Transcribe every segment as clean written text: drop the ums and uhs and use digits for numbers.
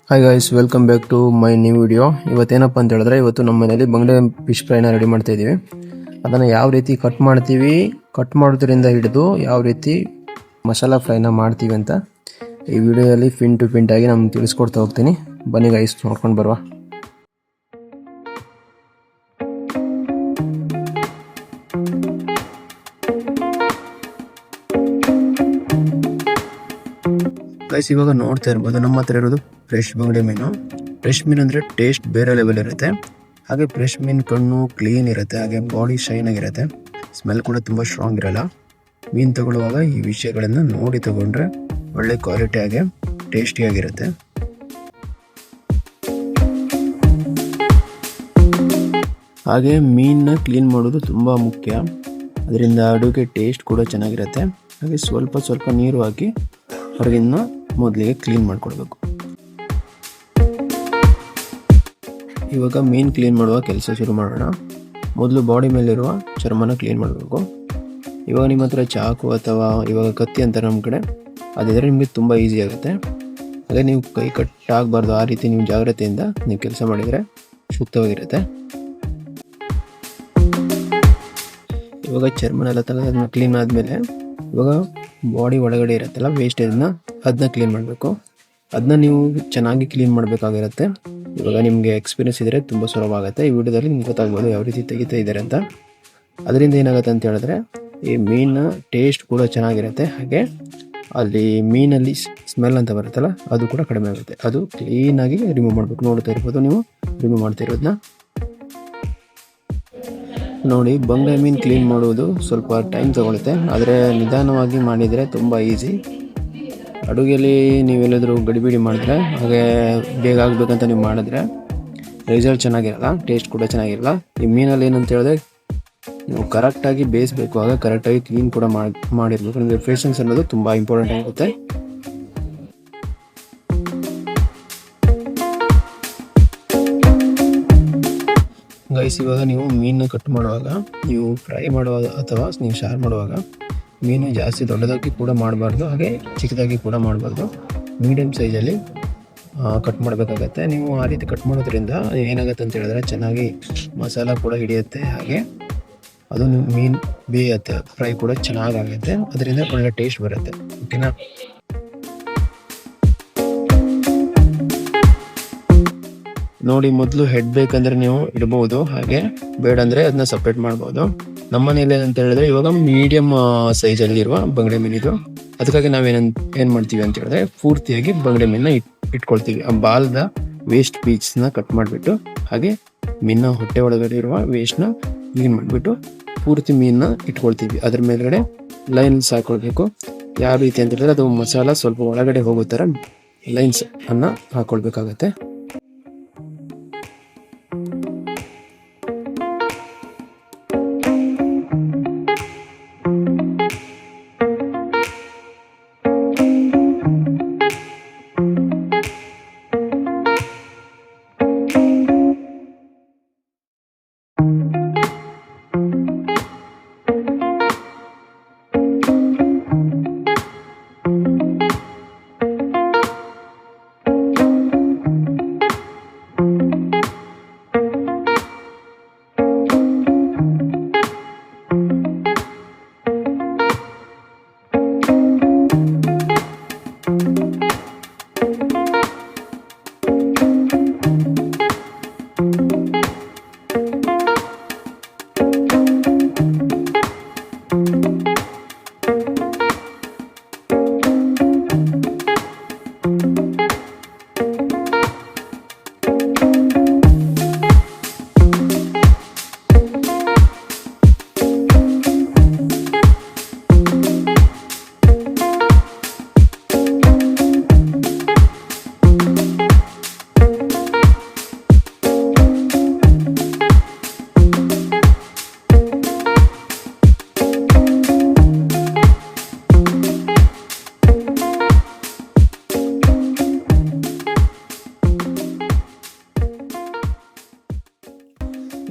Hi guys, welcome back to my new video. ಇವತ್ತೇನಪ್ಪ ಅಂತ ಹೇಳಿದ್ರೆ, ಇವತ್ತು ನಮ್ಮ ಮನೇಲಿ ಬಂಗಡೆ ಫಿಶ್ ಫ್ರೈನ ರೆಡಿ ಮಾಡ್ತಾ ಇದ್ದೀವಿ. ಅದನ್ನು ಯಾವ ರೀತಿ ಕಟ್ ಮಾಡ್ತೀವಿ, ಕಟ್ ಮಾಡೋದ್ರಿಂದ ಹಿಡಿದು ಯಾವ ರೀತಿ ಮಸಾಲ ಫ್ರೈನ ಮಾಡ್ತೀವಿ ಅಂತ ಈ ವಿಡಿಯೋದಲ್ಲಿ ಪಿನ್ ಟು ಪಿನ್ ಆಗಿ ನಾನು ತಿಳಿಸ್ಕೊಡ್ತಾ ಹೋಗ್ತೀನಿ. ಬನ್ನಿ ಗೈಸ್, ನೋಡ್ಕೊಂಡು ಬರುವ. ಗೈಸ್, ಇವಾಗ ನೋಡ್ತಾ ಇರ್ಬೋದು, ನಮ್ಮ ಹತ್ರ ಇರೋದು ಫ್ರೆಶ್ ಬಂಗಡೆ ಮೀನು. ಫ್ರೆಶ್ ಮೀನು ಅಂದರೆ ಟೇಸ್ಟ್ ಬೇರೆ ಲೆವೆಲ್ ಇರುತ್ತೆ. ಹಾಗೆ ಫ್ರೆಶ್ ಮೀನು ಕಣ್ಣು ಕ್ಲೀನ್ ಇರುತ್ತೆ, ಹಾಗೆ ಬಾಡಿ ಶೈನ್ ಆಗಿರುತ್ತೆ, ಸ್ಮೆಲ್ ಕೂಡ ತುಂಬ ಸ್ಟ್ರಾಂಗ್ ಇರಲ್ಲ. ಮೀನು ತಗೊಳ್ಳುವಾಗ ಈ ವಿಷಯಗಳನ್ನು ನೋಡಿ ತಗೊಂಡ್ರೆ ಒಳ್ಳೆ ಕ್ವಾಲಿಟಿ ಆಗಿ ಟೇಸ್ಟಿಯಾಗಿರುತ್ತೆ. ಹಾಗೆ ಮೀನನ್ನ ಕ್ಲೀನ್ ಮಾಡೋದು ತುಂಬ ಮುಖ್ಯ, ಅದರಿಂದ ಅಡುಗೆ ಟೇಸ್ಟ್ ಕೂಡ ಚೆನ್ನಾಗಿರುತ್ತೆ. ಹಾಗೆ ಸ್ವಲ್ಪ ನೀರು ಹಾಕಿ ಹೊರಗಿನ ಮೊದಲಿಗೆ ಕ್ಲೀನ್ ಮಾಡ್ಕೊಳ್ಬೇಕು. ಇವಾಗ ಮೀನು ಕ್ಲೀನ್ ಮಾಡುವ ಕೆಲಸ ಶುರು ಮಾಡೋಣ. ಮೊದಲು ಬಾಡಿ ಮೇಲಿರುವ ಚರ್ಮನ ಕ್ಲೀನ್ ಮಾಡಬೇಕು. ಇವಾಗ ನಿಮ್ಮ ಹತ್ರ ಚಾಕು ಅಥವಾ ಇವಾಗ ಕತ್ತಿ ಅಂತ ನಮ್ಮ ಕಡೆ ಅದಿದ್ರೆ ನಿಮಗೆ ತುಂಬ ಈಸಿ ಆಗುತ್ತೆ. ಹಾಗೆ ನೀವು ಕೈ ಕಟ್ಟಾಗಬಾರ್ದು, ಆ ರೀತಿ ನೀವು ಜಾಗ್ರತೆಯಿಂದ ನೀವು ಕೆಲಸ ಮಾಡಿದರೆ ಸೂಕ್ತವಾಗಿರುತ್ತೆ. ಇವಾಗ ಚರ್ಮನೆಲ್ಲ ತೆಗೆದು ಕ್ಲೀನ್ ಆದಮೇಲೆ ಇವಾಗ ಬಾಡಿ ಒಳಗಡೆ ಇರುತ್ತಲ್ಲ ವೇಸ್ಟೇಜ್ನ, ಅದನ್ನ ಕ್ಲೀನ್ ಮಾಡಬೇಕು. ಅದನ್ನ ನೀವು ಚೆನ್ನಾಗಿ ಕ್ಲೀನ್ ಮಾಡಬೇಕಾಗಿರುತ್ತೆ. ಇವಾಗ ನಿಮಗೆ ಎಕ್ಸ್ಪೀರಿಯನ್ಸ್ ಇದ್ದರೆ ತುಂಬ ಸುಲಭ ಆಗುತ್ತೆ. ಈ ವಿಡಿಯೋದಲ್ಲಿ ನಿಮ್ಗೆ ಗೊತ್ತಾಗ್ಬೋದು ಯಾವ ರೀತಿ ತೆಗಿತಾ ಇದ್ದಾರೆ ಅಂತ. ಅದರಿಂದ ಏನಾಗುತ್ತೆ ಅಂತ ಹೇಳಿದ್ರೆ ಈ ಮೀನಿನ ಟೇಸ್ಟ್ ಕೂಡ ಚೆನ್ನಾಗಿರುತ್ತೆ. ಹಾಗೆ ಅಲ್ಲಿ ಮೀನಲ್ಲಿ ಸ್ಮೆಲ್ ಅಂತ ಬರುತ್ತಲ್ಲ, ಅದು ಕೂಡ ಕಡಿಮೆ ಆಗುತ್ತೆ. ಅದು ಕ್ಲೀನಾಗಿ ರಿಮೂವ್ ಮಾಡಬೇಕು. ನೋಡ್ತಾ ಇರ್ಬೋದು ನೀವು ರಿಮೂವ್ ಮಾಡ್ತಾ ಇರೋದನ್ನ. ನೋಡಿ, ಬಂಗಡೆ ಮೀನು ಕ್ಲೀನ್ ಮಾಡುವುದು ಸ್ವಲ್ಪ ಟೈಮ್ ತಗೊಳುತ್ತೆ, ಆದರೆ ನಿಧಾನವಾಗಿ ಮಾಡಿದರೆ ತುಂಬ ಈಸಿ. ಅಡುಗೆಯಲ್ಲಿ ನೀವೆಲ್ಲಾದರೂ ಗಡಿಬಿಡಿ ಮಾಡಿದ್ರೆ, ಹಾಗೆ ಬೇಗ ಆಗಬೇಕಂತ ನೀವು ಮಾಡಿದ್ರೆ ರಿಸಲ್ಟ್ ಚೆನ್ನಾಗಿರಲ್ಲ, ಟೇಸ್ಟ್ ಕೂಡ ಚೆನ್ನಾಗಿರಲ್ಲ. ಈ ಮೀನಲ್ಲಿ ಏನಂತ ಹೇಳಿದ್ರೆ ನೀವು ಕರೆಕ್ಟಾಗಿ ಬೇಯಿಸಬೇಕು, ಆಗ ಕರೆಕ್ಟಾಗಿ ಕ್ಲೀನ್ ಕೂಡ ಮಾಡಿರ್ಬೇಕು. ನಿಮಗೆ ಪೇಷನ್ಸ್ ಅನ್ನೋದು ತುಂಬ ಇಂಪಾರ್ಟೆಂಟ್ ಆಗುತ್ತೆ. ಗೈಸ್, ಇವಾಗ ನೀವು ಮೀನು ಕಟ್ ಮಾಡುವಾಗ, ನೀವು ಫ್ರೈ ಮಾಡುವಾಗ ಅಥವಾ ನೀವು ಸಾರು ಮಾಡುವಾಗ ಮೀನು ಜಾಸ್ತಿ ದೊಡ್ಡದಾಗಿ ಕೂಡ ಮಾಡಬಾರ್ದು, ಹಾಗೆ ಚಿಕ್ಕದಾಗಿ ಕೂಡ ಮಾಡಬಾರ್ದು. ಮೀಡಿಯಮ್ ಸೈಜಲ್ಲಿ ಕಟ್ ಮಾಡಬೇಕಾಗತ್ತೆ. ನೀವು ಆ ರೀತಿ ಕಟ್ ಮಾಡೋದ್ರಿಂದ ಏನಾಗುತ್ತೆ ಅಂತ ಹೇಳಿದ್ರೆ ಚೆನ್ನಾಗಿ ಮಸಾಲ ಕೂಡ ಹಿಡಿಯುತ್ತೆ, ಹಾಗೆ ಅದು ಮೀನು ಬೇಯುತ್ತೆ, ಫ್ರೈ ಕೂಡ ಚೆನ್ನಾಗಾಗುತ್ತೆ. ಅದರಿಂದ ಒಳ್ಳೆ ಟೇಸ್ಟ್ ಬರುತ್ತೆ. ಓಕೆನಾ? ನೋಡಿ, ಮೊದಲು ಹೆಡ್ ಬೇಕಂದ್ರೆ ನೀವು ಇಡ್ಬೋದು, ಹಾಗೆ ಬೇಡ ಅಂದರೆ ಅದನ್ನ ಸಪ್ರೇಟ್ ಮಾಡ್ಬೋದು. ನಮ್ಮ ಮನೇಲಿ ಏನಂತ ಹೇಳಿದ್ರೆ ಇವಾಗ ಮೀಡಿಯಮ್ ಸೈಜಲ್ಲಿ ಇರುವ ಬಂಗಡೆ ಮೀನಿದು. ಅದಕ್ಕಾಗಿ ಏನು ಮಾಡ್ತೀವಿ ಅಂತ ಹೇಳಿದ್ರೆ ಪೂರ್ತಿಯಾಗಿ ಬಂಗಡೆ ಮೀನನ್ನ ಇಟ್ಕೊಳ್ತೀವಿ. ಆ ಬಾಲ್ದ ವೇಸ್ಟ್ ಪೀಸ್ನ ಕಟ್ ಮಾಡಿಬಿಟ್ಟು, ಹಾಗೆ ಮೀನಿನ ಹೊಟ್ಟೆ ಒಳಗಡೆ ಇರುವ ವೇಸ್ಟ್ನ ಕ್ಲೀನ್ ಮಾಡಿಬಿಟ್ಟು ಪೂರ್ತಿ ಮೀನನ್ನ ಇಟ್ಕೊಳ್ತೀವಿ. ಅದ್ರ ಮೇಲ್ಗಡೆ ಲೈನ್ಸ್ ಹಾಕೊಳ್ಬೇಕು. ಯಾವ ರೀತಿ ಅಂತ ಹೇಳಿದ್ರೆ ಅದು ಮಸಾಲ ಸ್ವಲ್ಪ ಒಳಗಡೆ ಹೋಗೋ ಥರ ಲೈನ್ಸ್ ಅನ್ನ ಹಾಕೊಳ್ಬೇಕಾಗತ್ತೆ.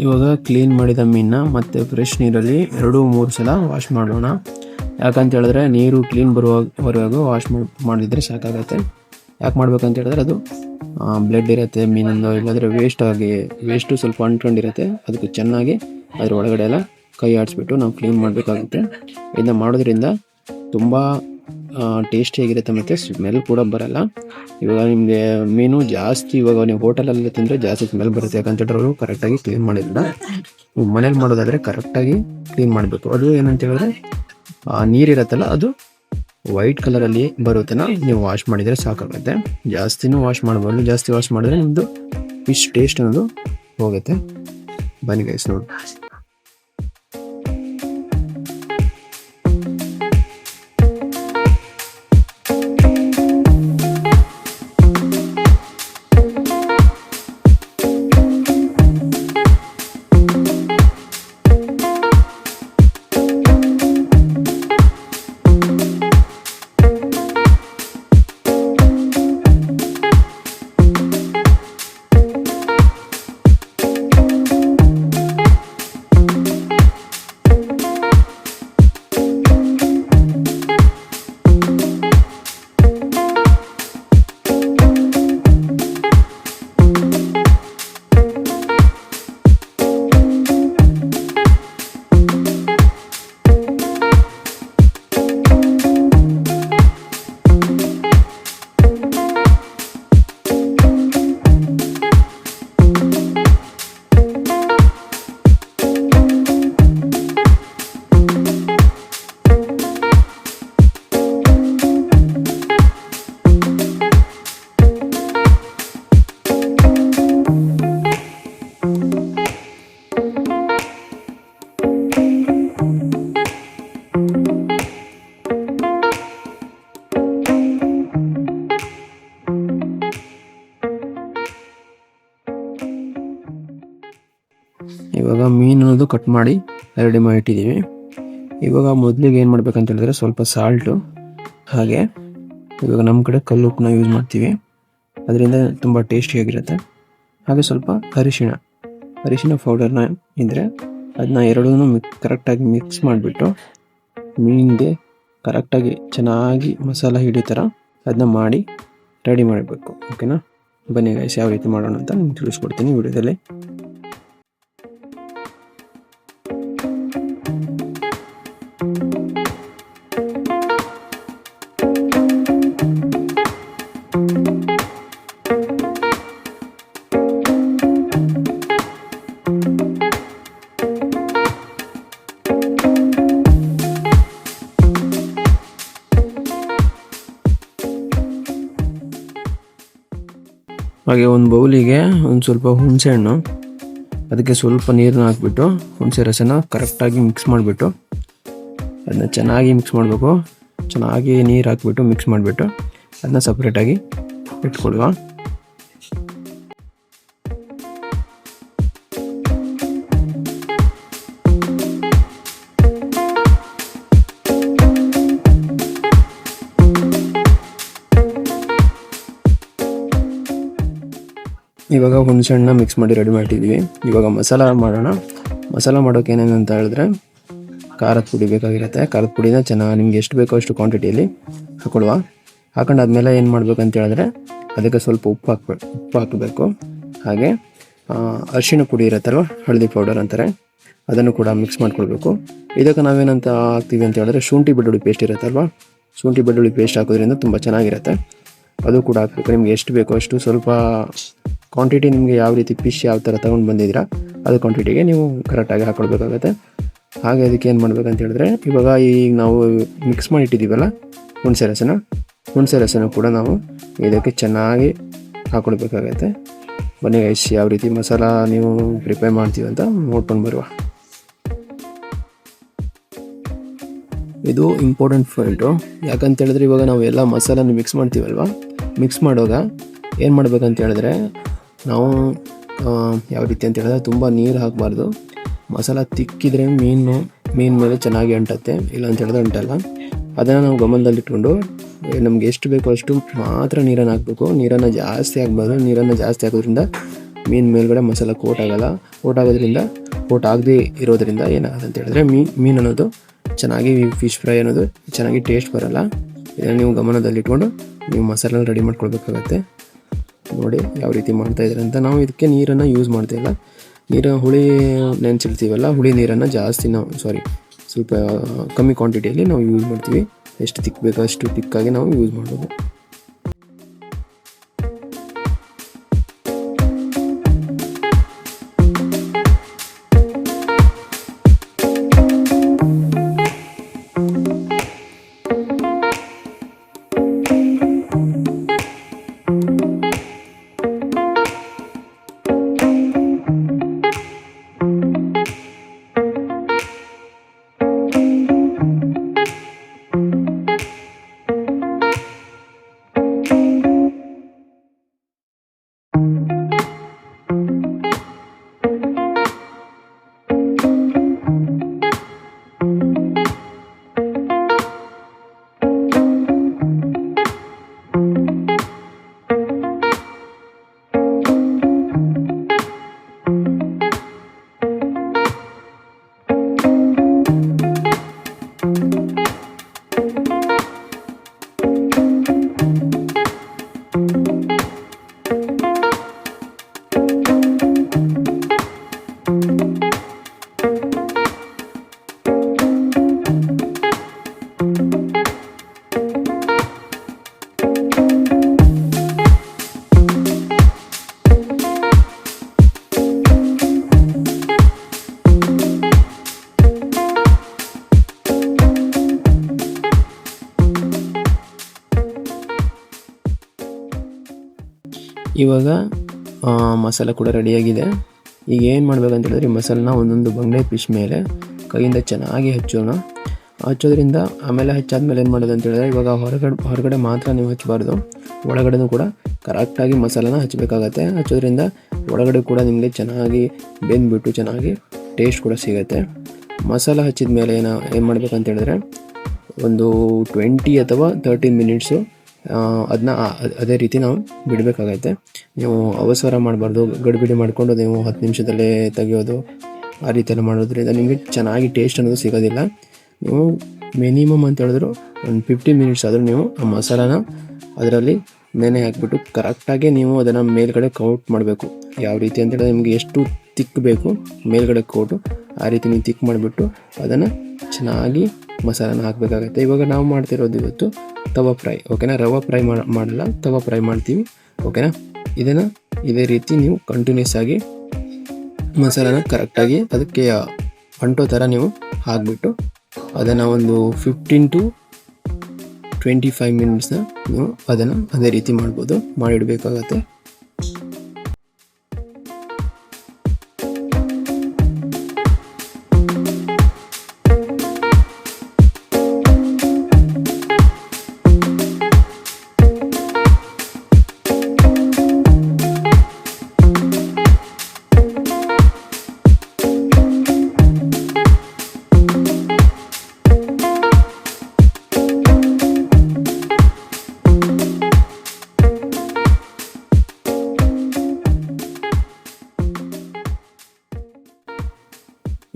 ಇವಾಗ ಕ್ಲೀನ್ ಮಾಡಿದ ಮೀನನ್ನ ಮತ್ತೆ ಫ್ರೆಶ್ ನೀರಲ್ಲಿ 2-3 ಸಲ ವಾಶ್ ಮಾಡೋಣ. ಯಾಕಂತ ಹೇಳಿದ್ರೆ ನೀರು ಕ್ಲೀನ್ ಬರುವವರೆಗೂ ವಾಶ್ ಮಾಡಿದರೆ ಸಾಕಾಗುತ್ತೆ. ಯಾಕೆ ಮಾಡ್ಬೇಕಂತ ಹೇಳಿದ್ರೆ ಅದು ಬ್ಲಡ್ ಇರುತ್ತೆ ಮೀನಂದು, ಇಲ್ಲಾಂದರೆ ವೇಸ್ಟು ಸ್ವಲ್ಪ ಅಂಟ್ಕೊಂಡಿರುತ್ತೆ. ಅದಕ್ಕೆ ಚೆನ್ನಾಗಿ ಅದ್ರ ಒಳಗಡೆ ಎಲ್ಲ ಕೈ ಆಡಿಸ್ಬಿಟ್ಟು ನಾವು ಕ್ಲೀನ್ ಮಾಡಬೇಕಾಗುತ್ತೆ. ಇದನ್ನ ಮಾಡೋದ್ರಿಂದ ತುಂಬ ಟೇಸ್ಟಿಯಾಗಿರುತ್ತೆ ಮತ್ತು ಸ್ಮೆಲ್ ಕೂಡ ಬರಲ್ಲ. ಇವಾಗ ನಿಮಗೆ ಮೀನು ಜಾಸ್ತಿ ಇವಾಗ ನೀವು ಹೋಟೆಲಲ್ಲಿ ತಿಂದರೆ ಜಾಸ್ತಿ ಸ್ಮೆಲ್ ಬರುತ್ತೆ, ಯಾಕಂತೇಳಿದ್ರೆ ಅವರು ಕರೆಕ್ಟಾಗಿ ಕ್ಲೀನ್ ಮಾಡಿಲ್ಲ. ನೀವು ಮನೇಲಿ ಮಾಡೋದಾದರೆ ಕರೆಕ್ಟಾಗಿ ಕ್ಲೀನ್ ಮಾಡಬೇಕು. ಅದು ಏನಂತ ಹೇಳಿದ್ರೆ ನೀರಿರುತ್ತಲ್ಲ ಅದು ವೈಟ್ ಕಲರಲ್ಲಿ ಬರುತ್ತೆ, ನೀವು ವಾಶ್ ಮಾಡಿದರೆ ಸಾಕಾಗುತ್ತೆ. ಜಾಸ್ತಿನೂ ವಾಶ್ ಮಾಡಬಾರ್ದು, ಜಾಸ್ತಿ ವಾಶ್ ಮಾಡಿದ್ರೆ ನಿಮ್ಮದು ಫಿಶ್ ಟೇಸ್ಟ್ ಅನ್ನೋದು ಹೋಗುತ್ತೆ. ಬನ್ನಿ ಗೈಸ್ ನೋಡಿ. ಇವಾಗ ಮೀನು ಅನ್ನೋದು ಕಟ್ ಮಾಡಿ ರೆಡಿ ಮಾಡಿ ಇಟ್ಟಿದ್ದೀವಿ. ಇವಾಗ ಮೊದಲಿಗೆ ಏನು ಮಾಡ್ಬೇಕಂತ ಹೇಳಿದ್ರೆ ಸ್ವಲ್ಪ ಸಾಲ್ಟು, ಹಾಗೆ ಇವಾಗ ನಮ್ಮ ಕಡೆ ಕಲ್ಲು ಉಪ್ಪನ್ನ ಯೂಸ್ ಮಾಡ್ತೀವಿ, ಅದರಿಂದ ತುಂಬ ಟೇಸ್ಟಿಯಾಗಿರುತ್ತೆ. ಹಾಗೆ ಸ್ವಲ್ಪ ಅರಿಶಿಣ ಪೌಡರ್ನ ಇದ್ದರೆ ಅದನ್ನ ಎರಡೂ ಕರೆಕ್ಟಾಗಿ ಮಿಕ್ಸ್ ಮಾಡಿಬಿಟ್ಟು ಮೀನಿಗೆ ಕರೆಕ್ಟಾಗಿ ಚೆನ್ನಾಗಿ ಮಸಾಲ ಹಿಡಿಯೋ ಥರ ಅದನ್ನ ಮಾಡಿ ರೆಡಿ ಮಾಡಬೇಕು. ಓಕೆನಾ? ಬನ್ನಿ ಗೈಸ್, ಯಾವ ರೀತಿ ಮಾಡೋಣ ಅಂತ ನಿಮ್ಗೆ ತಿಳಿಸ್ಕೊಡ್ತೀನಿ ವಿಡಿಯೋದಲ್ಲಿ. ಹಾಗೆ ಒಂದು ಬೌಲಿಗೆ ಒಂದು ಸ್ವಲ್ಪ ಹುಣಸೆ ಹಣ್ಣು, ಅದಕ್ಕೆ ಸ್ವಲ್ಪ ನೀರನ್ನ ಹಾಕ್ಬಿಟ್ಟು ಹುಣಸೆ ರಸನ ಕರೆಕ್ಟಾಗಿ ಮಿಕ್ಸ್ ಮಾಡಿಬಿಟ್ಟು ಅದನ್ನ ಚೆನ್ನಾಗಿ ಮಿಕ್ಸ್ ಮಾಡಬೇಕು. ಚೆನ್ನಾಗಿ ನೀರು ಹಾಕ್ಬಿಟ್ಟು ಮಿಕ್ಸ್ ಮಾಡಿಬಿಟ್ಟು ಅದನ್ನ ಸಪ್ರೇಟಾಗಿ ಇಟ್ಕೊಡುವ. ಇವಾಗ ಹುಣಸೆಹಣ್ಣ ಮಿಕ್ಸ್ ಮಾಡಿ ರೆಡಿ ಮಾಡಿದ್ದೀವಿ. ಇವಾಗ ಮಸಾಲ ಮಾಡೋಣ. ಮಸಾಲ ಮಾಡೋಕೆ ಏನೇನು ಅಂತ ಹೇಳಿದ್ರೆ ಖಾರದ ಪುಡಿ ಬೇಕಾಗಿರುತ್ತೆ. ಖಾರದ ಪುಡಿನ ಚೆನ್ನಾಗಿ ನಿಮ್ಗೆ ಎಷ್ಟು ಬೇಕೋ ಅಷ್ಟು ಕ್ವಾಂಟಿಟಿಯಲ್ಲಿ ಹಾಕೊಳ್ಳುವ. ಹಾಕೊಂಡಾದ್ಮೇಲೆ ಏನು ಮಾಡ್ಬೇಕಂತ ಹೇಳಿದ್ರೆ ಅದಕ್ಕೆ ಸ್ವಲ್ಪ ಉಪ್ಪು ಹಾಕಬೇಕು. ಹಾಗೆ ಅರಿಶಿಣ ಪುಡಿ ಇರುತ್ತಲ್ವ, ಹಳದಿ ಪೌಡರ್ ಅಂತಾರೆ, ಅದನ್ನು ಕೂಡ ಮಿಕ್ಸ್ ಮಾಡ್ಕೊಳ್ಬೇಕು. ಇದಕ್ಕೆ ನಾವೇನಂತ ಹಾಕ್ತೀವಿ ಅಂತ ಹೇಳಿದ್ರೆ ಶುಂಠಿ ಬೆಳ್ಳುಳ್ಳಿ ಪೇಸ್ಟ್ ಇರುತ್ತಲ್ವ, ಶುಂಠಿ ಬೆಳ್ಳುಳ್ಳಿ ಪೇಸ್ಟ್ ಹಾಕೋದ್ರಿಂದ ತುಂಬ ಚೆನ್ನಾಗಿರುತ್ತೆ. ಅದು ಕೂಡ ಹಾಕಬೇಕು. ನಿಮ್ಗೆ ಎಷ್ಟು ಬೇಕೋ ಅಷ್ಟು ಸ್ವಲ್ಪ ಕ್ವಾಂಟಿಟಿ, ನಿಮಗೆ ಯಾವ ರೀತಿ ಫಿಶ್ ಯಾವ ಥರ ತೊಗೊಂಡು ಬಂದಿದ್ದೀರಾ ಅದು ಕ್ವಾಂಟಿಟಿಗೆ ನೀವು ಕರೆಕ್ಟಾಗಿ ಹಾಕ್ಕೊಳ್ಬೇಕಾಗತ್ತೆ. ಹಾಗೆ ಅದಕ್ಕೆ ಏನು ಮಾಡ್ಬೇಕಂತ ಹೇಳಿದ್ರೆ ಇವಾಗ ಈಗ ನಾವು ಮಿಕ್ಸ್ ಮಾಡಿ ಇಟ್ಟಿದ್ದೀವಲ್ಲ ಹುಣಸೆ ರಸನ ಕೂಡ ನಾವು ಇದಕ್ಕೆ ಚೆನ್ನಾಗಿ ಹಾಕ್ಕೊಳ್ಬೇಕಾಗತ್ತೆ. ಬನ್ನಿ ಗೈಸ್, ಯಾವ ರೀತಿ ಮಸಾಲ ನೀವು ಪ್ರಿಪೇರ್ ಮಾಡ್ತೀವಿ ಅಂತ ನೋಡ್ಕೊಂಡು ಬರುವ. ಇದು ಇಂಪಾರ್ಟೆಂಟ್ ಪಾಯಿಂಟು. ಯಾಕಂತ ಹೇಳಿದ್ರೆ ಇವಾಗ ನಾವು ಎಲ್ಲ ಮಸಾಲನ ಮಿಕ್ಸ್ ಮಾಡ್ತೀವಲ್ವ, ಮಿಕ್ಸ್ ಮಾಡುವಾಗ ಏನು ಮಾಡ್ಬೇಕಂತ ಹೇಳಿದ್ರೆ ನಾವು ಯಾವ ರೀತಿ ಅಂತ ಹೇಳಿದ್ರೆ ತುಂಬ ನೀರು ಹಾಕಬಾರ್ದು. ಮಸಾಲ ತಿಕ್ಕಿದ್ರೆ ಮೀನು ಮೇಲೆ ಚೆನ್ನಾಗಿ ಅಂಟತ್ತೆ, ಇಲ್ಲ ಅಂತ ಹೇಳಿದ್ರೆ ಅಂಟಲ್ಲ. ಅದನ್ನು ನಾವು ಗಮನದಲ್ಲಿಟ್ಕೊಂಡು ನಮ್ಗೆ ಎಷ್ಟು ಬೇಕೋ ಅಷ್ಟು ಮಾತ್ರ ನೀರನ್ನು ಹಾಕಬೇಕು. ನೀರನ್ನು ಜಾಸ್ತಿ ಹಾಕಬಾರ್ದು. ನೀರನ್ನು ಜಾಸ್ತಿ ಹಾಕೋದ್ರಿಂದ ಮೀನು ಮೇಲ್ಗಡೆ ಮಸಾಲ ಕೋಟ್ ಆಗದೇ ಇರೋದ್ರಿಂದ ಏನಾಗುತ್ತೆ ಅಂತ ಹೇಳಿದ್ರೆ ಮೀನು ಅನ್ನೋದು ಚೆನ್ನಾಗಿ ಫಿಶ್ ಫ್ರೈ ಅನ್ನೋದು ಚೆನ್ನಾಗಿ ಟೇಸ್ಟ್ ಬರಲ್ಲ. ಇದನ್ನು ನೀವು ಗಮನದಲ್ಲಿಟ್ಕೊಂಡು ನೀವು ಮಸಾಲ ರೆಡಿ ಮಾಡ್ಕೊಳ್ಬೇಕಾಗತ್ತೆ. ನೋಡಿ ಯಾವ ರೀತಿ ಮಾಡ್ತಾ ಇದ್ದಾರೆ ಅಂತ. ನಾವು ಇದಕ್ಕೆ ನೀರನ್ನು ಯೂಸ್ ಮಾಡ್ತಾಯಿಲ್ಲ. ಹುಳಿ ನೆನೆಸಿರ್ತೀವಲ್ಲ, ಹುಳಿ ನೀರನ್ನು ಜಾಸ್ತಿ ಸ್ವಲ್ಪ ಕಮ್ಮಿ ಕ್ವಾಂಟಿಟಿಯಲ್ಲಿ ನಾವು ಯೂಸ್ ಮಾಡ್ತೀವಿ. ಎಷ್ಟು ತಿಕ್ ಬೇಕೋ ಅಷ್ಟು ತಿಕ್ಕಾಗಿ ನಾವು ಯೂಸ್ ಮಾಡೋದು. ಇವಾಗ ಮಸಾಲ ಕೂಡ ರೆಡಿಯಾಗಿದೆ. ಈಗ ಏನು ಮಾಡಬೇಕಂತ ಹೇಳಿದ್ರೆ, ಈ ಮಸಾಲನ ಒಂದೊಂದು ಬಂಗಡೆ ಫಿಶ್ ಮೇಲೆ ಕೈಯಿಂದ ಚೆನ್ನಾಗಿ ಹಚ್ಚೋದ್ರಿಂದ ಆಮೇಲೆ ಹಚ್ಚಾದ್ಮೇಲೆ ಏನು ಮಾಡೋದು ಅಂತ ಹೇಳಿದ್ರೆ, ಇವಾಗ ಹೊರಗಡೆ ಮಾತ್ರ ನೀವು ಹಚ್ಚಬಾರ್ದು, ಒಳಗಡೆನೂ ಕೂಡ ಕರೆಕ್ಟಾಗಿ ಮಸಾಲನ ಹಚ್ಚಬೇಕಾಗತ್ತೆ. ಹಚ್ಚೋದ್ರಿಂದ ಒಳಗಡೆ ಕೂಡ ನಿಮಗೆ ಚೆನ್ನಾಗಿ ಬೆಂದ್ಬಿಟ್ಟು ಚೆನ್ನಾಗಿ ಟೇಸ್ಟ್ ಕೂಡ ಸಿಗುತ್ತೆ. ಮಸಾಲ ಹಚ್ಚಿದ ಮೇಲೆ ಏನು ಮಾಡಬೇಕಂತ ಹೇಳಿದ್ರೆ, ಒಂದು 20 ಅಥವಾ 30 ಮಿನಿಟ್ಸು ಅದನ್ನ ಅದೇ ರೀತಿ ನಾವು ಬಿಡಬೇಕಾಗತ್ತೆ. ನೀವು ಅವಸರ ಮಾಡಬಾರ್ದು, ಗಡಿಬಿಡಿ ಮಾಡಿಕೊಂಡು ನೀವು 10 ನಿಮಿಷದಲ್ಲೇ ತೆಗೆಯೋದು ಆ ರೀತಿ ಎಲ್ಲ ಮಾಡೋದ್ರಿಂದ ನಿಮಗೆ ಚೆನ್ನಾಗಿ ಟೇಸ್ಟ್ ಅನ್ನೋದು ಸಿಗೋದಿಲ್ಲ. ನೀವು ಮಿನಿಮಮ್ ಅಂತ ಹೇಳಿದ್ರು ಒಂದು 15 ಮಿನಿಟ್ಸ್ ಆದರೂ ನೀವು ಆ ಮಸಾಲಾನ ಅದರಲ್ಲಿ ನೆನೆ ಹಾಕಿಬಿಟ್ಟು ಕರೆಕ್ಟಾಗಿ ನೀವು ಅದನ್ನು ಮೇಲ್ಗಡೆ ಕೌಟ್ ಮಾಡಬೇಕು. ಯಾವ ರೀತಿ ಅಂತ ಹೇಳಿದ್ರೆ, ನಿಮಗೆ ಎಷ್ಟು ತಿಕ್ ಬೇಕು ಮೇಲ್ಗಡೆ ಕೋಟು ಆ ರೀತಿ ನೀವು ತಿಕ್ ಮಾಡಿಬಿಟ್ಟು ಅದನ್ನು ಚೆನ್ನಾಗಿ ಮಸಾಲಾನ ಹಾಕಬೇಕಾಗತ್ತೆ. ಇವಾಗ ನಾವು ಮಾಡ್ತಿರೋದು ಇವತ್ತು ತವಾ ಫ್ರೈ, ಓಕೆನಾ. ರವಾ ಫ್ರೈ ಮಾಡಲ್ಲ, ತವಾ ಫ್ರೈ ಮಾಡ್ತೀವಿ, ಓಕೆನಾ. ಇದನ್ನು ಇದೇ ರೀತಿ ನೀವು ಕಂಟಿನ್ಯೂಸ್ ಆಗಿ ಮಸಾಲಾನ ಕರೆಕ್ಟಾಗಿ ಅದಕ್ಕೆ ಅಂಟೋ ಥರ ನೀವು ಹಾಕಿಬಿಟ್ಟು ಅದನ್ನು ಒಂದು 15 to 25 ಮಿನಿಟ್ಸ್ನ ನೀವು ಅದನ್ನು ಅದೇ ರೀತಿ ಮಾಡಿಡಬೇಕಾಗತ್ತೆ.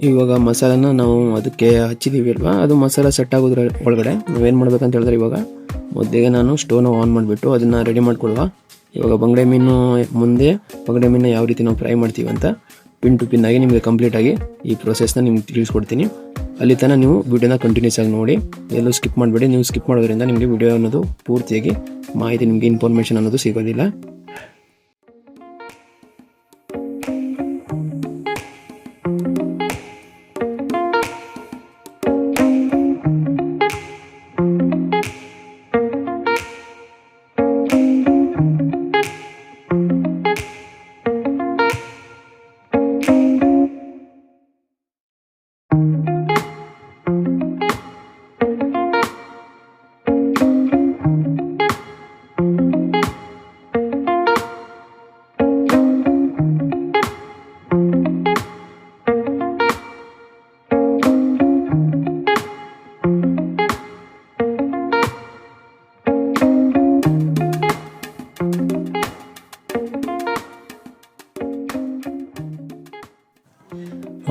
ಇವಾಗ ಮಸಾಲಾನ ನಾವು ಅದಕ್ಕೆ ಹಚ್ಚಿದ್ದೀವಿ ಅಲ್ವಾ, ಅದು ಮಸಾಲ ಸೆಟ್ ಆಗೋದ್ರ ಒಳಗಡೆ ನಾವೇನು ಮಾಡ್ಬೇಕಂತ ಹೇಳಿದ್ರೆ, ಇವಾಗ ಮೊದಲಿಗೆ ನಾನು ಸ್ಟೋವ್ನ ಆನ್ ಮಾಡಿಬಿಟ್ಟು ಅದನ್ನು ರೆಡಿ ಮಾಡ್ಕೊಳುವ. ಇವಾಗ ಬಂಗಡೆ ಮೀನು ಯಾವ ರೀತಿ ನಾವು ಫ್ರೈ ಮಾಡ್ತೀವಿ ಅಂತ ಪಿನ್ ಟು ಪಿನ್ ಆಗಿ ನಿಮಗೆ ಕಂಪ್ಲೀಟಾಗಿ ಈ ಪ್ರೊಸೆಸ್ನ ನಿಮ್ಗೆ ತಿಳಿಸ್ಕೊಡ್ತೀನಿ. ಅಲ್ಲಿ ತನಕ ನೀವು ವಿಡಿಯೋನ ಕಂಟಿನ್ಯೂಸ್ ಆಗಿ ನೋಡಿ, ಎಲ್ಲೂ ಸ್ಕಿಪ್ ಮಾಡಬೇಡಿ. ನೀವು ಸ್ಕಿಪ್ ಮಾಡೋದ್ರಿಂದ ನಿಮಗೆ ವಿಡಿಯೋ ಅನ್ನೋದು ಪೂರ್ತಿಯಾಗಿ ಮಾಹಿತಿ, ನಿಮಗೆ ಇನ್ಫಾರ್ಮೇಷನ್ ಅನ್ನೋದು ಸಿಗೋದಿಲ್ಲ.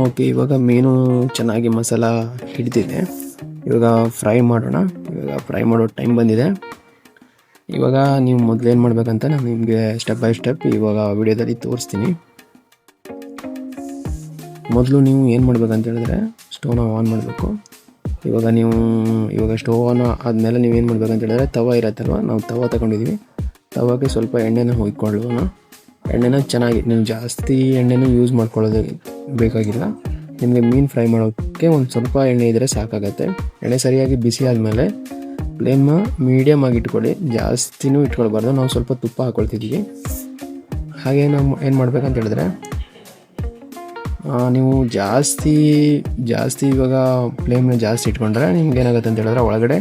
ಓಕೆ, ಇವಾಗ ಮೀನು ಚೆನ್ನಾಗಿ ಮಸಾಲ ಹಿಡಿದಿದೆ. ಇವಾಗ ಫ್ರೈ ಮಾಡೋಣ. ಇವಾಗ ಫ್ರೈ ಮಾಡೋ ಟೈಮ್ ಬಂದಿದೆ. ಇವಾಗ ನೀವು ಮೊದಲು ಏನು ಮಾಡಬೇಕಂತ ನಾನು ನಿಮಗೆ ಸ್ಟೆಪ್ ಬೈ ಸ್ಟೆಪ್ ಇವಾಗ ವಿಡಿಯೋದಲ್ಲಿ ತೋರಿಸ್ತೀನಿ. ಮೊದಲು ನೀವು ಏನು ಮಾಡಬೇಕಂತ ಹೇಳಿದ್ರೆ ಸ್ಟವ್ನ ಆನ್ ಮಾಡಬೇಕು. ಇವಾಗ ಸ್ಟವ್ ಆನ್ ಆದಮೇಲೆ ನೀವೇನು ಮಾಡ್ಬೇಕಂತ ಹೇಳಿದ್ರೆ ತವ ಇರತ್ತಲ್ವ, ನಾವು ತವ ತಗೊಂಡಿದ್ದೀವಿ. ತವಾಗೆ ಸ್ವಲ್ಪ ಎಣ್ಣೆನ ಹೊಯ್ಕೊಳ್ಳೋಣ. ಎಣ್ಣೆನ ಚೆನ್ನಾಗಿ, ನೀವು ಜಾಸ್ತಿ ಎಣ್ಣೆನೂ ಯೂಸ್ ಮಾಡ್ಕೊಳ್ಳೋದು ಬೇಕಾಗಿಲ್ಲ. ನಿಮಗೆ ಮೀನು ಫ್ರೈ ಮಾಡೋಕ್ಕೆ ಒಂದು ಸ್ವಲ್ಪ ಎಣ್ಣೆ ಇದ್ದರೆ ಸಾಕಾಗತ್ತೆ. ಎಣ್ಣೆ ಸರಿಯಾಗಿ ಬಿಸಿ ಆದಮೇಲೆ ಫ್ಲೇಮ್ನ ಮೀಡಿಯಮ್ ಆಗಿ ಇಟ್ಕೊಳ್ಳಿ, ಜಾಸ್ತಿನೂ ಇಟ್ಕೊಳ್ಬಾರ್ದು. ನಾವು ಸ್ವಲ್ಪ ತುಪ್ಪ ಹಾಕ್ಕೊಳ್ತಿದ್ದೀವಿ. ಹಾಗೆ ನಾವು ಏನು ಮಾಡ್ಬೇಕಂತ ಹೇಳಿದ್ರೆ, ನೀವು ಜಾಸ್ತಿ ಇವಾಗ ಫ್ಲೇಮ್ನ ಜಾಸ್ತಿ ಇಟ್ಕೊಂಡ್ರೆ ನಿಮ್ಗೆ ಏನಾಗುತ್ತೆ ಅಂತ ಹೇಳಿದ್ರೆ ಒಳಗಡೆ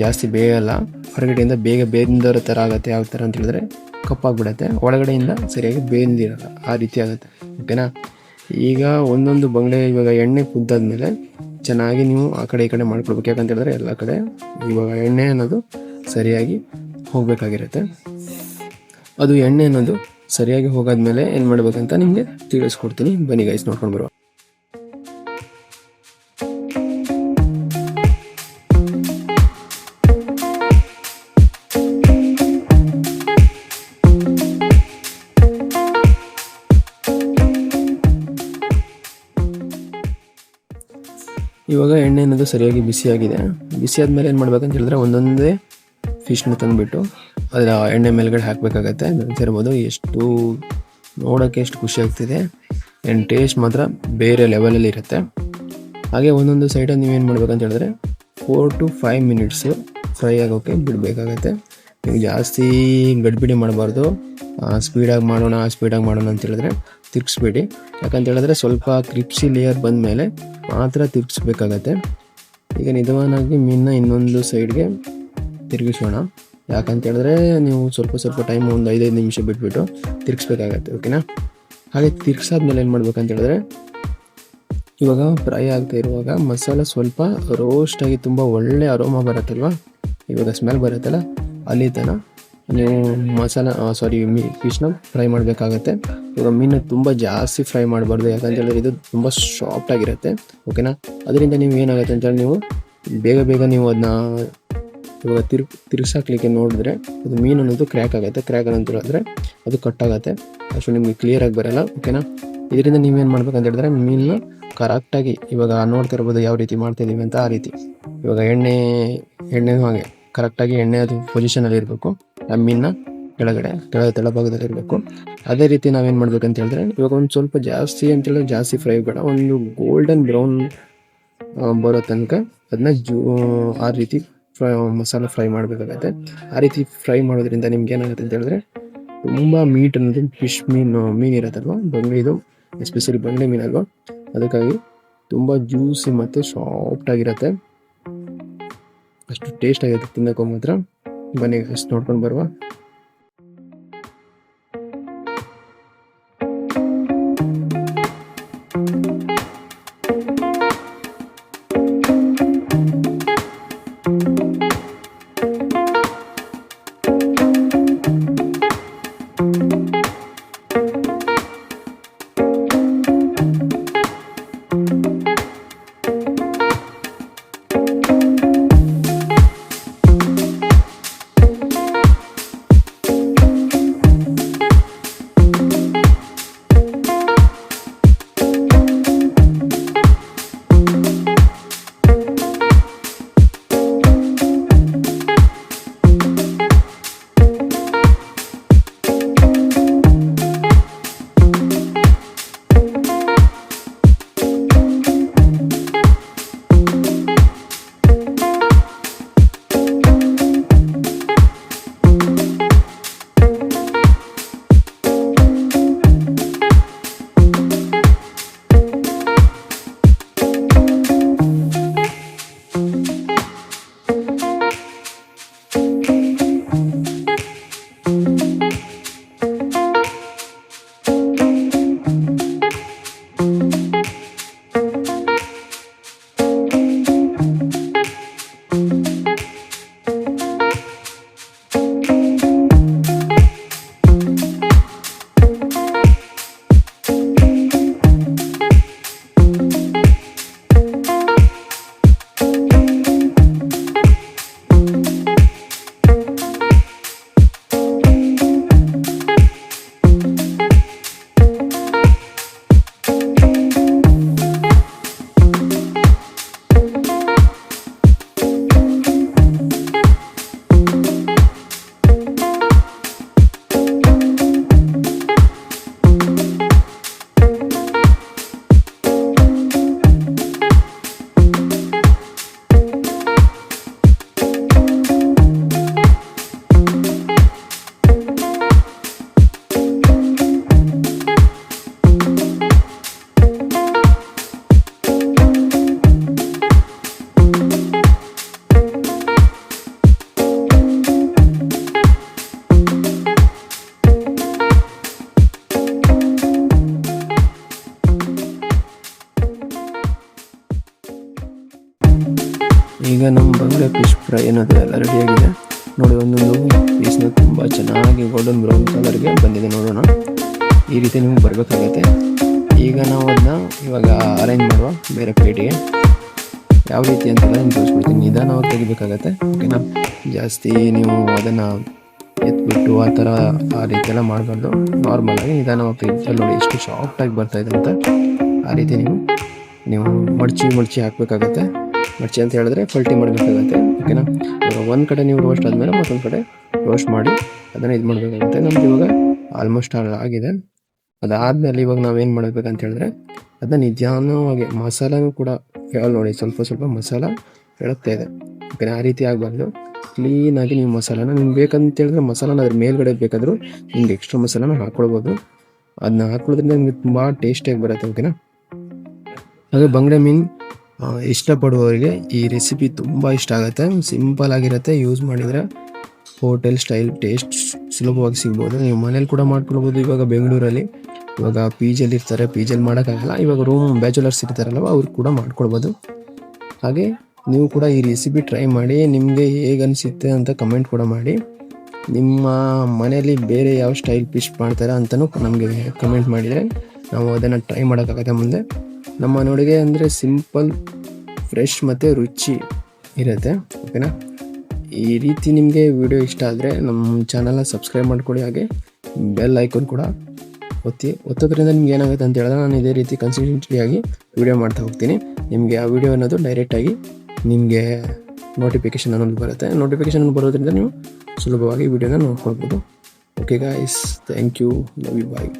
ಜಾಸ್ತಿ ಬೇಯಲ್ಲ, ಹೊರಗಡೆಯಿಂದ ಬೇಗ ಬೇಂದಿರೋ ಥರ ಆಗುತ್ತೆ. ಯಾವ ಥರ ಅಂತ ಹೇಳಿದ್ರೆ ಕಪ್ಪಾಗಿಬಿಡತ್ತೆ, ಒಳಗಡೆಯಿಂದ ಸರಿಯಾಗಿ ಬೇಂದಿರಲ್ಲ, ಆ ರೀತಿ ಆಗುತ್ತೆ. ಓಕೆನಾ? ಈಗ ಒಂದೊಂದು ಬಂಗಡೆ ಇವಾಗ ಎಣ್ಣೆ ಕುದ್ದಾದ್ಮೇಲೆ ಚೆನ್ನಾಗಿ ನೀವು ಆ ಕಡೆ ಈ ಕಡೆ ಮಾಡ್ಕೊಳ್ಬೇಕು. ಯಾಕಂತ ಹೇಳಿದ್ರೆ ಎಲ್ಲ ಕಡೆ ಇವಾಗ ಎಣ್ಣೆ ಅನ್ನೋದು ಸರಿಯಾಗಿ ಹೋಗಬೇಕಾಗಿರುತ್ತೆ. ಅದು ಎಣ್ಣೆ ಅನ್ನೋದು ಸರಿಯಾಗಿ ಹೋಗಾದ್ಮೇಲೆ ಏನು ಮಾಡ್ಬೇಕಂತ ನಿಮಗೆ ತಿಳಿಸ್ಕೊಡ್ತೀನಿ. ಬನ್ನಿ ಗೈಸ್, ನೋಡ್ಕೊಂಡು ಬರುವ. ಇವಾಗ ಎಣ್ಣೆ ಅನ್ನೋದು ಸರಿಯಾಗಿ ಬಿಸಿಯಾಗಿದೆ. ಬಿಸಿ ಆದಮೇಲೆ ಏನು ಮಾಡ್ಬೇಕಂತ ಹೇಳಿದ್ರೆ ಒಂದೊಂದೇ ಫಿಶ್ನ ತಂದುಬಿಟ್ಟು ಅದರ ಎಣ್ಣೆ ಮೇಲ್ಗಡೆ ಹಾಕಬೇಕಾಗತ್ತೆ. ನೋಡ್ತಿರ್ಬೋದು ಎಷ್ಟು ನೋಡೋಕ್ಕೆ ಎಷ್ಟು ಖುಷಿ ಆಗ್ತಿದೆ. ಆ್ಯಂಡ್ ಟೇಸ್ಟ್ ಮಾತ್ರ ಬೇರೆ ಲೆವೆಲಲ್ಲಿ ಇರುತ್ತೆ. ಹಾಗೆ ಒಂದೊಂದು ಸೈಡಲ್ಲಿ ನೀವೇನು ಮಾಡ್ಬೇಕಂತ ಹೇಳಿದ್ರೆ 4 to 5 minutes ಫ್ರೈ ಆಗೋಕ್ಕೆ ಬಿಡಬೇಕಾಗತ್ತೆ. ನೀವು ಜಾಸ್ತಿ ಗಡ್ಬಿಡಿ ಮಾಡಬಾರ್ದು. ಸ್ಪೀಡಾಗಿ ಮಾಡೋಣ ಅಂತ ಹೇಳಿದ್ರೆ ತಿರ್ಗಿಸ್ಬೇಡಿ. ಯಾಕಂತ ಹೇಳಿದ್ರೆ ಸ್ವಲ್ಪ ಕ್ರಿಪ್ಸಿ ಲೇಯರ್ ಬಂದ ಮೇಲೆ ಮಾತ್ರ ತಿರ್ಗಿಸ್ಬೇಕಾಗತ್ತೆ. ಈಗ ನಿಧಾನವಾಗಿ ಮೀನನ್ನ ಇನ್ನೊಂದು ಸೈಡ್ಗೆ ತಿರುಗಿಸೋಣ. ಯಾಕಂತ ಹೇಳಿದ್ರೆ ನೀವು ಸ್ವಲ್ಪ ಟೈಮ್ ಒಂದು 5 ನಿಮಿಷ ಬಿಟ್ಬಿಟ್ಟು ತಿರ್ಗಿಸ್ಬೇಕಾಗತ್ತೆ. ಓಕೆನಾ? ಹಾಗೆ ತಿರ್ಗಿಸಾದ್ಮೇಲೆ ಏನು ಮಾಡ್ಬೇಕಂತ ಹೇಳಿದ್ರೆ ಇವಾಗ ಫ್ರೈ ಆಗ್ತಾ ಇರುವಾಗ ಮಸಾಲ ಸ್ವಲ್ಪ ರೋಸ್ಟಾಗಿ ತುಂಬ ಒಳ್ಳೆ ಅರೋಮಾ ಬರುತ್ತಲ್ವ, ಇವಾಗ ಸ್ಮೆಲ್ ಬರುತ್ತಲ್ಲ, ಅಲ್ಲಿ ತನಕ ನೀವು ಫಿಶ್ನ ಫ್ರೈ ಮಾಡಬೇಕಾಗತ್ತೆ. ಇವಾಗ ಮೀನು ತುಂಬ ಜಾಸ್ತಿ ಫ್ರೈ ಮಾಡಬಾರ್ದು. ಯಾಕಂತ ಹೇಳಿದ್ರೆ ಇದು ತುಂಬ ಸಾಫ್ಟ್ ಆಗಿರುತ್ತೆ. ಓಕೆನಾ? ಅದರಿಂದ ನೀವು ಏನಾಗುತ್ತೆ ಅಂತೇಳಿ ನೀವು ಬೇಗ ನೀವು ಅದನ್ನ ಇವಾಗ ತಿರ್ಗಿಸಾಕ್ಲಿಕ್ಕೆ ನೋಡಿದ್ರೆ ಅದು ಮೀನು ಅನ್ನೋದು ಕ್ರ್ಯಾಕ್ ಆಗುತ್ತೆ. ಕ್ರ್ಯಾಕ್ ಅಂತ ಹೇಳಿದ್ರೆ ಅದು ಕಟ್ಟಾಗತ್ತೆ, ಅಷ್ಟು ನಿಮಗೆ ಕ್ಲಿಯರಾಗಿ ಬರೋಲ್ಲ. ಓಕೆನಾ? ಇದರಿಂದ ನೀವೇನು ಮಾಡ್ಬೇಕಂತ ಹೇಳಿದ್ರೆ ಮೀನನ್ನ ಕರೆಕ್ಟಾಗಿ ಇವಾಗ ನೋಡ್ತಿರ್ಬೋದು ಯಾವ ರೀತಿ ಮಾಡ್ತಾಯಿದ್ದೀವಿ ಅಂತ. ಆ ರೀತಿ ಇವಾಗ ಎಣ್ಣೆನೂ ಹಾಗೆ ಕರೆಕ್ಟಾಗಿ ಎಣ್ಣೆ ಅದು ಪೊಸಿಷನಲ್ಲಿ ಇರಬೇಕು. ಆ ಮೀನನ್ನ ಕೆಳಗಡೆ ತೆಳಭಾಗದಲ್ಲಿ ಇರಬೇಕು. ಅದೇ ರೀತಿ ನಾವೇನು ಮಾಡ್ಬೇಕಂತ ಹೇಳಿದ್ರೆ ಇವಾಗ ಒಂದು ಸ್ವಲ್ಪ ಜಾಸ್ತಿ ಫ್ರೈ ಬೇಡ, ಒಂದು ಗೋಲ್ಡನ್ ಬ್ರೌನ್ ಬರೋ ತನಕ ಅದನ್ನ ಆ ರೀತಿ ಮಸಾಲ ಫ್ರೈ ಮಾಡಬೇಕಾಗತ್ತೆ. ಆ ರೀತಿ ಫ್ರೈ ಮಾಡೋದ್ರಿಂದ ನಿಮ್ಗೆ ಏನಾಗುತ್ತೆ ಅಂತ ಹೇಳಿದ್ರೆ ತುಂಬ ಮೀಟ್ ಅನ್ನೋದು ಮೀನು ಇರುತ್ತಲ್ವ, ಇದು ಎಸ್ಪೆಷಲಿ ಬಂಗಡೆ ಮೀನಲ್ವ, ಅದಕ್ಕಾಗಿ ತುಂಬ ಜ್ಯೂಸಿ ಮತ್ತು ಸಾಫ್ಟ್ ಆಗಿರುತ್ತೆ. ಅಷ್ಟು ಟೇಸ್ಟ್ ಆಗಿರುತ್ತೆ ತಿನ್ನೋಕೆ ಮಾತ್ರ. ಬನ್ನಿ ಅಷ್ಟು ನೋಡ್ಕೊಂಡು ಬರುವ. ಫ್ರೈ ಅನ್ನೋದು ಎಲ್ಲ ರೆಡಿಯಾಗಿದೆ ನೋಡಿ. ಒಂದೊಂದು ಪೀಸ್ನ ತುಂಬ ಚೆನ್ನಾಗಿ ಗೋಲ್ಡನ್ ಬ್ರೌನ್ ಕಲರ್ಗೆ ಬಂದಿದೆ. ನೋಡೋಣ, ಈ ರೀತಿ ನಿಮ್ಗೆ ಬರಬೇಕಾಗತ್ತೆ. ಈಗ ನಾವು ಅದನ್ನ ಇವಾಗ ಅರೇಂಜ್ ಮಾಡುವ ಬೇರೆ ಪ್ಲೇಟಿಗೆ. ಯಾವ ರೀತಿ ಅಂತೆಲ್ಲ ನಿಮ್ಗೆ ತೋರಿಸ್ಬಿಡ್ತೀನಿ. ನಿಧಾನವಾಗಿ ತೆಗಿಬೇಕಾಗತ್ತೆ, ಓಕೆನಾ? ಜಾಸ್ತಿ ನೀವು ಅದನ್ನು ಎತ್ಬಿಟ್ಟು ಆ ರೀತಿ ಎಲ್ಲ ಮಾಡಬಾರ್ದು. ನಾರ್ಮಲಾಗಿ ನಿಧಾನವಾಗಿ ತೆಗಿತಾರೆ. ನೋಡಿ ಎಷ್ಟು ಸಾಫ್ಟಾಗಿ ಬರ್ತಾಯಿದೆ ಅಂತ. ಆ ರೀತಿ ನೀವು ಮಡ್ಚಿ ಹಾಕಬೇಕಾಗತ್ತೆ. ಮಡ್ಚಿ ಅಂತ ಹೇಳಿದ್ರೆ ಪಲ್ಟಿ ಮಾಡಬೇಕಾಗತ್ತೆ, ಓಕೆನಾ? ಇವಾಗ ಒಂದು ಕಡೆ ನೀವು ರೋಸ್ಟ್ ಆದಮೇಲೆ ಮತ್ತೊಂದು ಕಡೆ ರೋಸ್ಟ್ ಮಾಡಿ ಅದನ್ನು ಇದು ಮಾಡಬೇಕಾಗುತ್ತೆ. ನಮ್ದು ಇವಾಗ ಆಲ್ಮೋಸ್ಟ್ ಆಗಿದೆ. ಅದಾದಮೇಲೆ ಇವಾಗ ನಾವೇನು ಮಾಡಬೇಕಂತ ಹೇಳಿದ್ರೆ ಅದನ್ನ ನಿಧಾನವಾಗಿ ಮಸಾಲನೂ ಕೂಡ ನೋಡಿ ಸ್ವಲ್ಪ ಮಸಾಲ ಎಳುತ್ತಾ ಇದೆ, ಓಕೆನಾ? ಆ ರೀತಿ ಆಗಬಾರ್ದು. ಕ್ಲೀನಾಗಿ ನೀವು ಮಸಾಲಾನ ನಿಮ್ಗೆ ಬೇಕಂತ ಹೇಳಿದ್ರೆ ಮಸಾಲಾನ ಅದ್ರ ಮೇಲ್ಗಡೆ ಬೇಕಾದರೂ ನಿಮ್ಗೆ ಎಕ್ಸ್ಟ್ರಾ ಮಸಾಲಾನ ಹಾಕ್ಕೊಳ್ಬೋದು. ಅದನ್ನ ಹಾಕೊಳ್ಳೋದ್ರಿಂದ ನಿಮಗೆ ತುಂಬ ಟೇಸ್ಟಿಯಾಗಿ ಬರುತ್ತೆ, ಓಕೆನಾ? ಹಾಗೆ ಬಂಗಡೆ ಮೀನು ಇಷ್ಟಪಡುವವರಿಗೆ ಈ ರೆಸಿಪಿ ತುಂಬ ಇಷ್ಟ ಆಗುತ್ತೆ. ಸಿಂಪಲ್ ಆಗಿರುತ್ತೆ, ಯೂಸ್ ಮಾಡಿದರೆ ಹೋಟೆಲ್ ಸ್ಟೈಲ್ ಟೇಸ್ಟ್ ಸುಲಭವಾಗಿ ಸಿಗ್ಬೋದು. ನೀವು ಮನೇಲಿ ಕೂಡ ಮಾಡ್ಕೊಳ್ಬೋದು. ಇವಾಗ ಬೆಂಗಳೂರಲ್ಲಿ ಇವಾಗ ಪಿ ಜಿಯಲ್ಲಿ ಇರ್ತಾರೆ, ಪಿ ಜಿಯಲ್ಲಿ ಮಾಡೋಕ್ಕಾಗಲ್ಲ. ಇವಾಗ ಬ್ಯಾಚುಲರ್ಸ್ ಇರ್ತಾರಲ್ವ, ಅವ್ರು ಕೂಡ ಮಾಡ್ಕೊಳ್ಬೋದು. ಹಾಗೆ ನೀವು ಕೂಡ ಈ ರೆಸಿಪಿ ಟ್ರೈ ಮಾಡಿ, ನಿಮಗೆ ಹೇಗೆ ಅನಿಸುತ್ತೆ ಅಂತ ಕಮೆಂಟ್ ಕೂಡ ಮಾಡಿ. ನಿಮ್ಮ ಮನೆಯಲ್ಲಿ ಬೇರೆ ಯಾವ ಸ್ಟೈಲ್ ಫಿಶ್ ಮಾಡ್ತಾರೆ ಅಂತಲೂ ನಮಗೆ ಕಮೆಂಟ್ ಮಾಡಿದರೆ ನಾವು ಅದನ್ನು ಟ್ರೈ ಮಾಡೋಕ್ಕಾಗತ್ತೆ ಮುಂದೆ. ನಮ್ಮ ಮನೆಯೊಳಗೆ ಅಂದರೆ ಸಿಂಪಲ್, ಫ್ರೆಶ್ ಮತ್ತು ರುಚಿ ಇರುತ್ತೆ, ಓಕೆನಾ? ಈ ರೀತಿ ನಿಮಗೆ ವಿಡಿಯೋ ಇಷ್ಟ ಆದರೆ ನಮ್ಮ ಚಾನಲ್ನ ಸಬ್ಸ್ಕ್ರೈಬ್ ಮಾಡ್ಕೊಳ್ಳಿ. ಹಾಗೆ ಬೆಲ್ ಐಕಾನ್ ಕೂಡ ಒತ್ತೋದ್ರಿಂದ ನಿಮ್ಗೆ ಏನಾಗುತ್ತೆ ಅಂತ ಹೇಳಿದ್ರೆ ನಾನು ಇದೇ ರೀತಿ ಕನ್ಸಿಸ್ಟೆಂಟಿಯಾಗಿ ವಿಡಿಯೋ ಮಾಡ್ತಾ ಹೋಗ್ತೀನಿ. ನಿಮಗೆ ಆ ವಿಡಿಯೋ ಅನ್ನೋದು ಡೈರೆಕ್ಟಾಗಿ ನಿಮಗೆ ನೋಟಿಫಿಕೇಷನ್ ಅನ್ನೋದು ಬರುತ್ತೆ. ನೋಟಿಫಿಕೇಷನ್ ಬರೋದ್ರಿಂದ ನೀವು ಸುಲಭವಾಗಿ ವಿಡಿಯೋನ ನೋಡ್ಕೊಳ್ಬೋದು. Okay guys, thank you, love you, bye.